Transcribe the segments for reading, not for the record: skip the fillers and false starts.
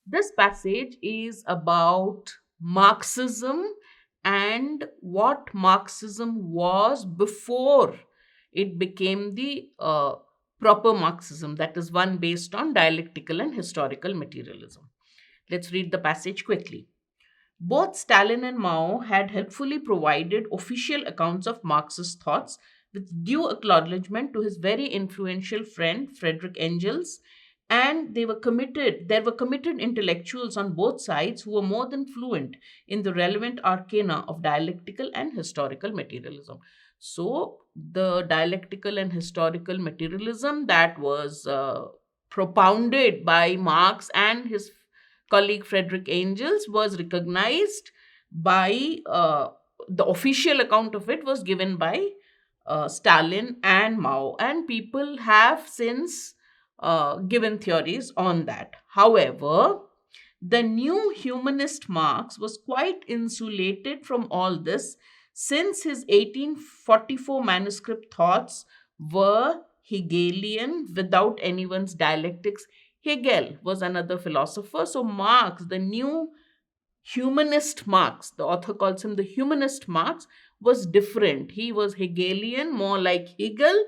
This passage is about Marxism and what Marxism was before it became the proper Marxism, that is, one based on dialectical and historical materialism. Let's read the passage quickly. Both Stalin and Mao had helpfully provided official accounts of Marxist thoughts with due acknowledgement to his very influential friend Friedrich Engels, and there were committed intellectuals on both sides who were more than fluent in the relevant arcana of dialectical and historical materialism. So the dialectical and historical materialism that was propounded by Marx and his colleague Frederick Engels was recognized by the official account of it was given by Stalin and Mao, and people have since given theories on that. However, the new humanist Marx was quite insulated from all this since his 1844 manuscript thoughts were Hegelian without anyone's dialectics. Hegel was another philosopher. So, Marx, the new humanist Marx, the author calls him the humanist Marx, was different. He was Hegelian, more like Hegel,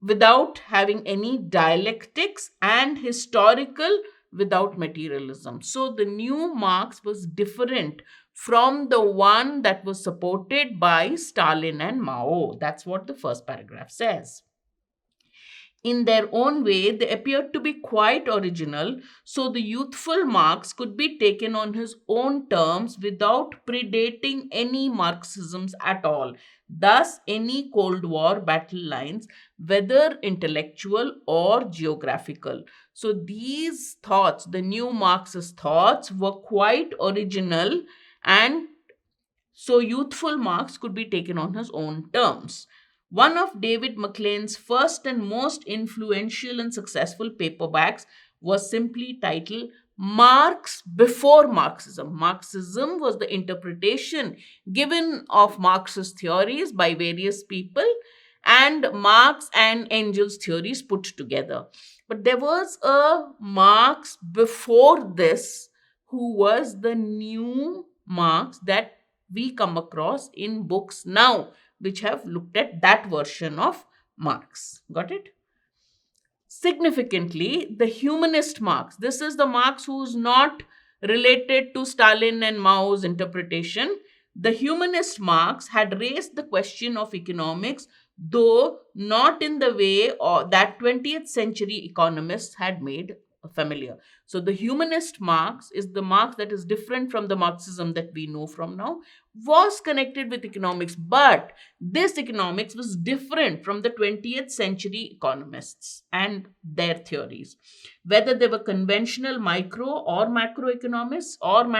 without having any dialectics, and historical without materialism. So the new Marx was different from the one that was supported by Stalin and Mao. That's what the first paragraph says. In their own way, they appeared to be quite original, so the youthful Marx could be taken on his own terms without predating any Marxisms at all. Thus, any Cold War battle lines, whether intellectual or geographical. So, these thoughts, the new Marxist thoughts, were quite original, and so youthful Marx could be taken on his own terms. One of David MacLean's first and most influential and successful paperbacks was simply titled Marx Before Marxism. Marxism was the interpretation given of Marxist theories by various people, and Marx and Engels' theories put together. But there was a Marx before this who was the new Marx that we come across in books now, which have looked at that version of Marx. Got it? Significantly, the humanist Marx, this is the Marx who's not related to Stalin and Mao's interpretation. The humanist Marx had raised the question of economics, though not in the way that 20th century economists had made familiar. So, the humanist Marx is the Marx that is different from the Marxism that we know from now, was connected with economics, but this economics was different from the 20th century economists and their theories. Whether they were conventional micro or macroeconomists or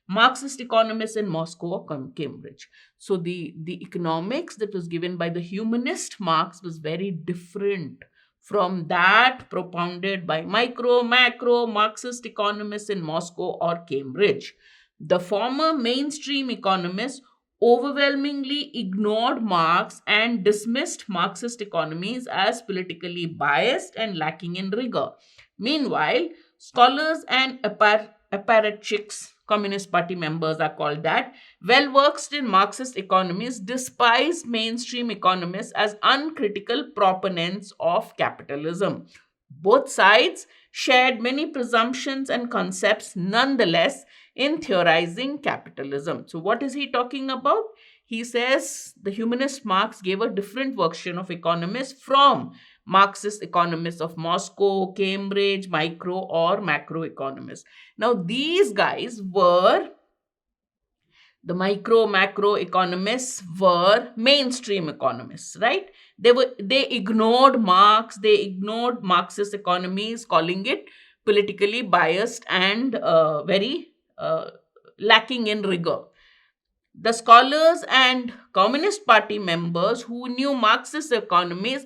Marxist economists in Moscow or Cambridge. So the economics that was given by the humanist Marx was very different from that propounded by micro, macro Marxist economists in Moscow or Cambridge. The former mainstream economists overwhelmingly ignored Marx and dismissed Marxist economies as politically biased and lacking in rigor. Meanwhile, scholars and apparatchiks, Communist Party members are called that, well versed in Marxist economies, despised mainstream economists as uncritical proponents of capitalism. Both sides shared many presumptions and concepts nonetheless in theorizing capitalism. So, what is he talking about? He says the humanist Marx gave a different version of economists from Marxist economists of Moscow, Cambridge, micro or macro economists. Now, these guys were the micro macro economists were mainstream economists, right? They ignored Marx, they ignored Marxist economies, calling it politically biased and very lacking in rigor. The scholars and Communist Party members who knew Marxist economies,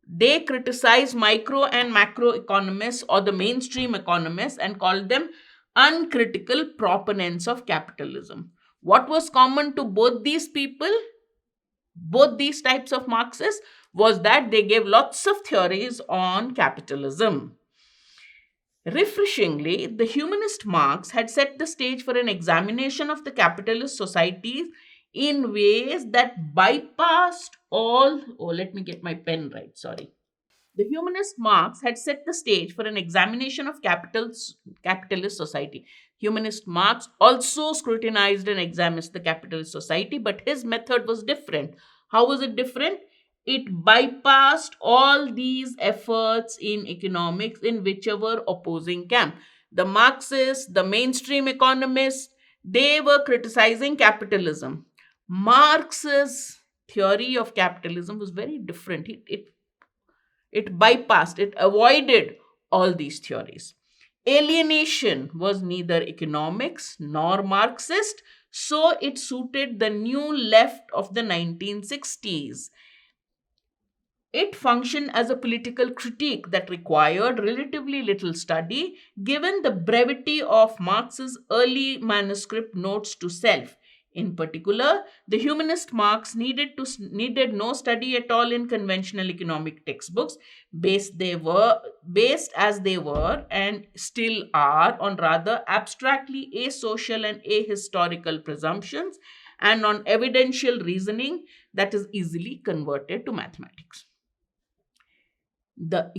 they criticized micro and macro economists or the mainstream economists and called them uncritical proponents of capitalism. What was common to both these people, both these types of Marxists, was that they gave lots of theories on capitalism. Refreshingly, the humanist Marx had set the stage for an examination of the capitalist societies in ways that bypassed all. Oh, let me get my pen right, sorry. The humanist Marx had set the stage for an examination of capitalist society. Humanist Marx also scrutinized and examined the capitalist society, but his method was different. How was it different? It bypassed all these efforts in economics in whichever opposing camp. The Marxists, the mainstream economists, they were criticizing capitalism. Marx's theory of capitalism was very different. It bypassed, it avoided all these theories. Alienation was neither economics nor Marxist, so it suited the new left of the 1960s. It functioned as a political critique that required relatively little study given the brevity of Marx's early manuscript notes to self. In particular, the humanist Marx needed no study at all in conventional economic textbooks, based as they were and still are on rather abstractly asocial and ahistorical presumptions and on evidential reasoning that is easily converted to mathematics. The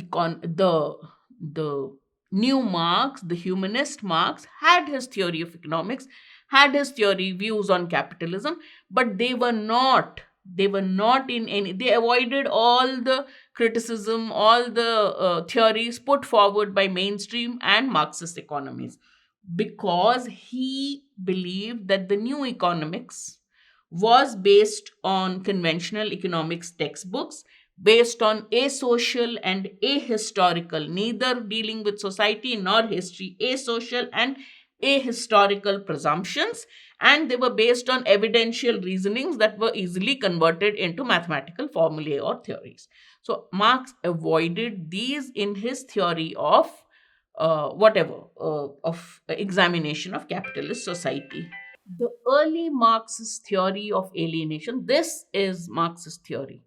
new Marx, the humanist Marx, had his theory of economics, had his theory views on capitalism, but they were not in any, they avoided all the criticism, all the theories put forward by mainstream and Marxist economies, because he believed that the new economics was based on conventional economics textbooks, based on asocial and ahistorical, neither dealing with society nor history, asocial and ahistorical presumptions, and they were based on evidential reasonings that were easily converted into mathematical formulae or theories. So Marx avoided these in his theory of of examination of capitalist society. The early Marxist theory of alienation, this is Marxist theory.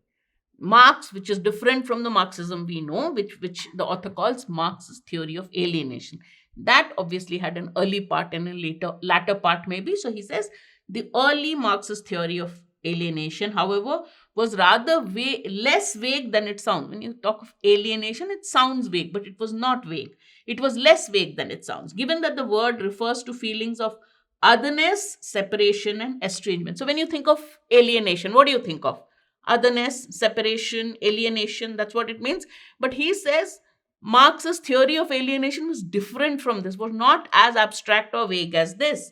Marx, which is different from the Marxism we know, which the author calls Marx's theory of alienation. That obviously had an early part and a latter part maybe. So he says the early Marxist theory of alienation, however, was rather less vague than it sounds. When you talk of alienation, it sounds vague, but it was not vague. It was less vague than it sounds, given that the word refers to feelings of otherness, separation, and estrangement. So when you think of alienation, what do you think of? Otherness, separation, alienation, that's what it means. But he says Marx's theory of alienation was different from this, was not as abstract or vague as this.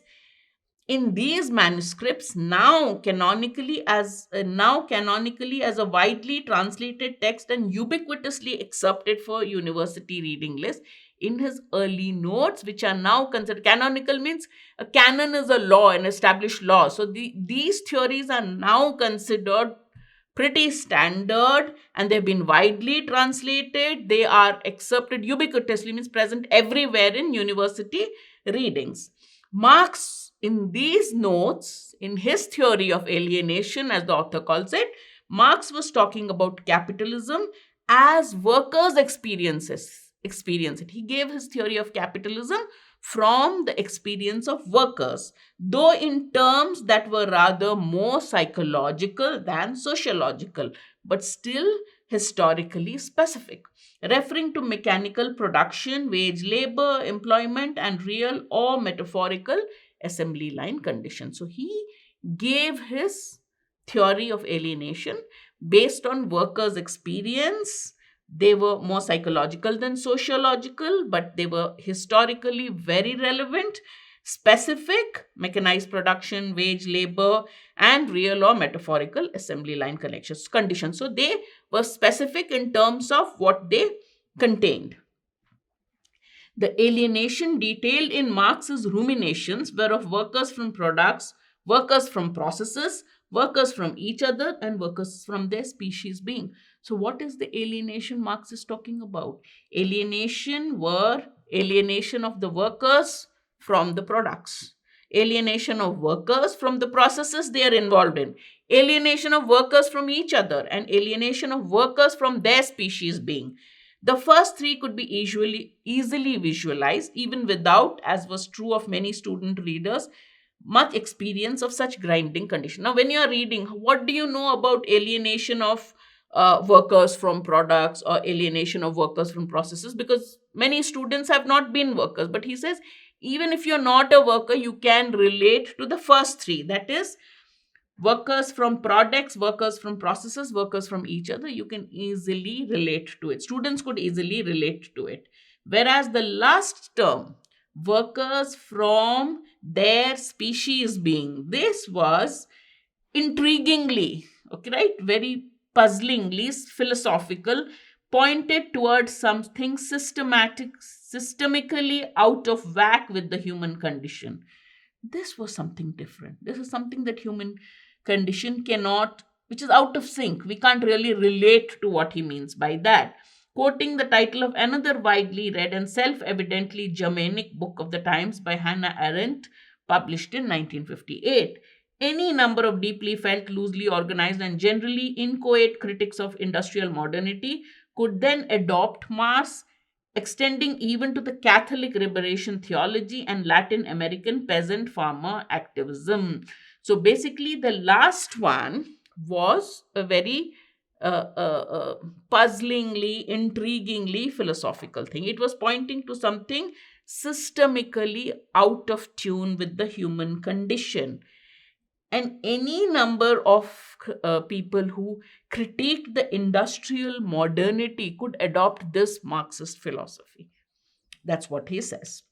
In these manuscripts, now canonically as a widely translated text and ubiquitously accepted for university reading list, in his early notes, which are now considered canonical, means a canon is a law, an established law. So these theories are now considered pretty standard and they've been widely translated. They are accepted ubiquitously, means present everywhere in university readings. Marx, in these notes, in his theory of alienation, as the author calls it, Marx was talking about capitalism as workers' experience it. He gave his theory of capitalism from the experience of workers, though in terms that were rather more psychological than sociological, but still historically specific, referring to mechanical production, wage labor, employment, and real or metaphorical assembly line conditions. So he gave his theory of alienation based on workers' experience. They were more psychological than sociological, but they were historically very relevant, specific, mechanized production, wage labor, and real or metaphorical assembly line conditions. So they were specific in terms of what they contained. The alienation detailed in Marx's ruminations were of workers from products, workers from processes, workers from each other, and workers from their species being. So, what is the alienation Marx is talking about? Alienation of the workers from the products, alienation of workers from the processes they are involved in, alienation of workers from each other, and alienation of workers from their species being. The first three could be easily visualized, even without, as was true of many student readers, much experience of such grinding condition. Now, when you are reading, what do you know about alienation of workers from products or alienation of workers from processes? Because many students have not been workers. But he says, even if you're not a worker, you can relate to the first three. That is, workers from products, workers from processes, workers from each other. You can easily relate to it. Students could easily relate to it. Whereas the last term, workers from their species being, this was intriguingly, okay, right, very puzzlingly philosophical, pointed towards something systemically out of whack with the human condition. This was something different. This is something that human condition cannot, which is out of sync. We can't really relate to what he means by that. Quoting the title of another widely read and self-evidently Germanic book of the times by Hannah Arendt, published in 1958. Any number of deeply felt, loosely organized, and generally inchoate critics of industrial modernity could then adopt Marx, extending even to the Catholic liberation theology and Latin American peasant farmer activism. So basically, the last one was a very puzzlingly, intriguingly philosophical thing. It was pointing to something systemically out of tune with the human condition. And any number of people who critique the industrial modernity could adopt this Marxist philosophy. That's what he says.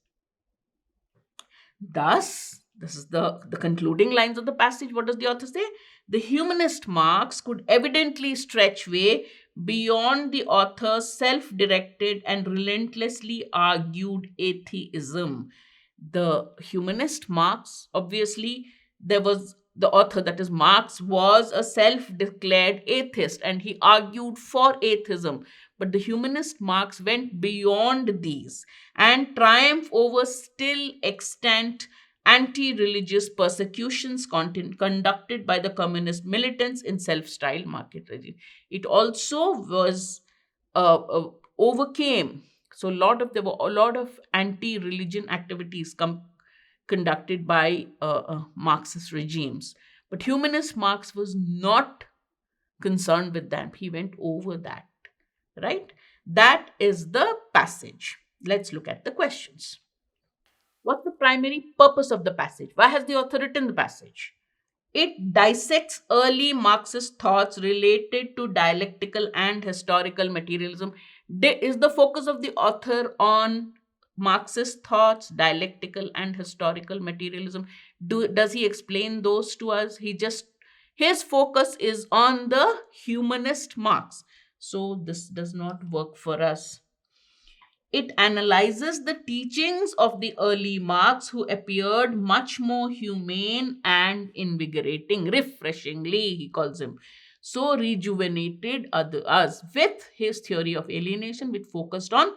Thus, this is the concluding lines of the passage. What does the author say? The humanist Marx could evidently stretch way beyond the author's self-directed and relentlessly argued atheism. The humanist Marx, obviously, there was the author, that is Marx, was a self-declared atheist and he argued for atheism. But the humanist Marx went beyond these and triumphed over still extant anti-religious persecutions conducted by the communist militants in self-styled market regime. It also was overcame. So there were a lot of anti-religion activities conducted by Marxist regimes. But humanist Marx was not concerned with that. He went over that, right? That is the passage. Let's look at the questions. What's the primary purpose of the passage? Why has the author written the passage? It dissects early Marxist thoughts related to dialectical and historical materialism. Is the focus of the author on Marxist thoughts, dialectical and historical materialism? Does he explain those to us? His focus is on the humanist Marx. So this does not work for us. It analyzes the teachings of the early Marx, who appeared much more humane and invigorating, refreshingly, he calls him. So rejuvenated us with his theory of alienation, which focused on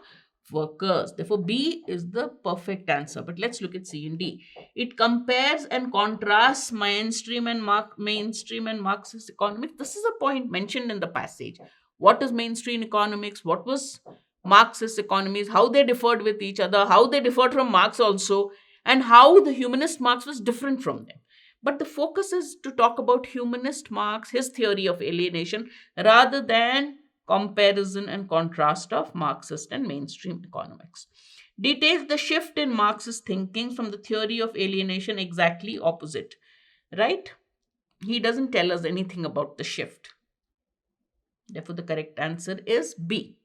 workers. Therefore, B is the perfect answer. But let's look at C and D. It compares and contrasts mainstream and Marxist economics. This is a point mentioned in the passage. What is mainstream economics? What was Marxist economies, how they differed with each other, how they differed from Marx also, and how the humanist Marx was different from them. But the focus is to talk about humanist Marx, his theory of alienation, rather than comparison and contrast of Marxist and mainstream economics. Details the shift in Marxist thinking from the theory of alienation exactly opposite, right? He doesn't tell us anything about the shift. Therefore, the correct answer is B.